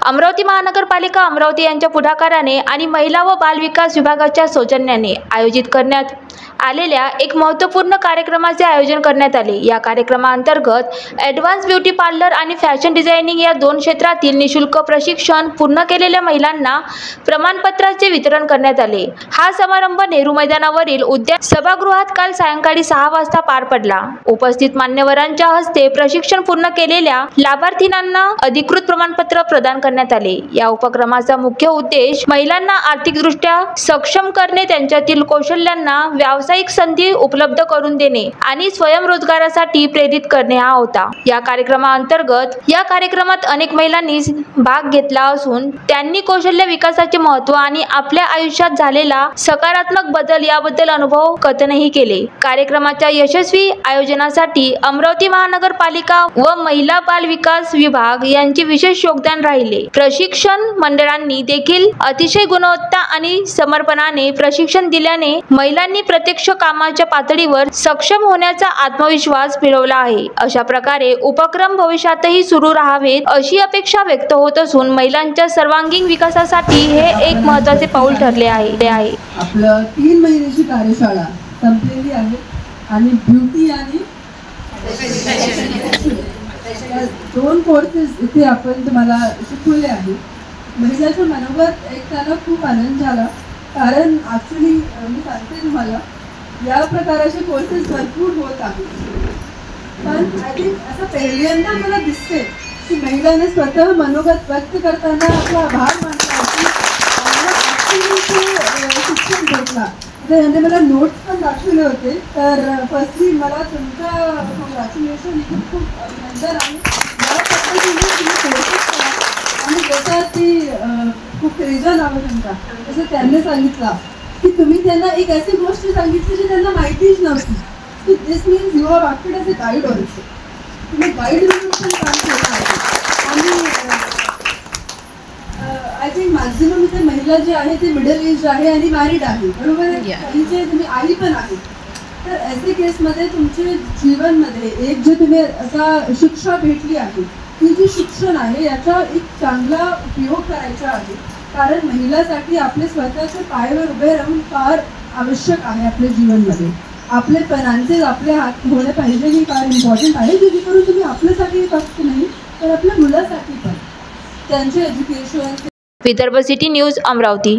अमरावती महानगरपालिका अमरावती यांच्या पुढाकाराने आणि महिला व बाल विकास विभागाच्या सौजन्याने आयोजित करण्यात आलेल्या एक महत्त्वपूर्ण कार्यक्रमाचे आयोजन करण्यात आले। या कार्यक्रमाअंतर्गत ॲडव्हान्स ब्युटी पार्लर आणि फॅशन डिझायनिंग या दोन क्षेत्रातील निशुल्क प्रशिक्षण पूर्ण केलेल्या महिलांना प्रमाणपत्राचे वितरण करण्यात आले। हा समारंभ नेहरू मैदानावरील उद्यान सभागृहात काल सायंकाळी 6 वाजता पार पडला। उपस्थित मान्यवरांच्या हस्ते प्रशिक्षण पूर्ण केलेल्या लाभार्थींना अधिकृत प्रमाणपत्र प्रदान करण्यात आले। या उपक्रमाचा मुख्य उद्देश महिलांना आर्थिकदृष्ट्या सक्षम करणे, त्यांच्यातील कौशल्यांना व्यावसायिक संधी उपलब्ध करून देणे आणि स्वयंरोजगारासाठी प्रेरित करणे हा होता। या कार्यक्रमात अनेक महिलांनी भाग घेतला असून त्यांनी कौशल्य विकासाचे महत्त्व आणि आपल्या आयुष्यात झालेला सकारात्मक बदल याबद्दल अनुभव कथनही केले। कार्यक्रमाच्या यशस्वी आयोजनासाठी अमरावती महानगरपालिका व महिला बाल विकास विभाग यांचे विशेष योगदान राहिले। प्रशिक्षण मंडळांनी देखील अतिशय गुणवत्ता आणि समर्पणाने प्रशिक्षण दिल्याने महिलांनी प्रत्यक्ष कामाच्या पातळीवर सक्षम होण्याचा आत्मविश्वास मिळवला आहे। अशा प्रकारे उपक्रम भविष्यातही सुरू राहावेत अशी अपेक्षा व्यक्त होत असून महिलांच्या सर्वांगीण विकासासाठी हे एक महत्त्वाचे पाऊल ठरले आहे। आपलं 3 महिन्याची कार्यशाळा संपलेली आहे आणि ब्युटी आणि दोन कोर्सेस इथे आपण तुम्हाला शिकवले आहेत। महिलाच्या मनोगत एक त्याला खूप आनंद झाला, कारण ॲक्च्युली मी सांगते तुम्हाला या प्रकारचे कोर्सेस भरपूर होत आहेत, पण आय थिंक असं पहिल्यांदा मला दिसते की महिलांनी स्वतः मनोगत व्यक्त करताना आपला आभार मानला शिक्षण भेटला। यांनी मला नोट्स पण दाखवले होते, तर फर्स्टली मला तुमचा कॉंग्रॅच्युलेशन, खूप अभिनंदन आहे। या पद्धतीने तुम्ही कोर्सेस करा आणि जसं ती खूप रिझन हवं तुमचा, जसं त्यांनी सांगितलं की तुम्ही त्यांना एक अशी गोष्ट सांगितली जी त्यांना माहितीच नव्हती की this means you are acted as a guide also. तुम्ही गाईड म्हणून पण काम केलं आहे आणि आय थिंक मॅक्झिमम इथे महिला जे आहे ते मिडल एज आहे आणि मॅरिड आहे, बरोबर आहे? काहींचे तुम्ही आई पण आहे, तर असे केसमध्ये तुमच्या जीवनमध्ये एक जे तुम्ही असा शिक्षा भेटली आहे, ही जी शिक्षण आहे याचा एक चांगला उपयोग करायचा आहे, कारण महिलांसाठी आपले स्वतःच्या पायावर उभे राहून फार आवश्यक आहे। आपल्या जीवनमध्ये आपले पणांचे आपले हात होणे पाहिजे, ही फार इम्पॉर्टंट आहे, जेणेकरून तुम्ही आपल्यासाठी फक्त नाही तर आपल्या मुलासाठी पण त्यांचे education. Vidarbha city news Amravati.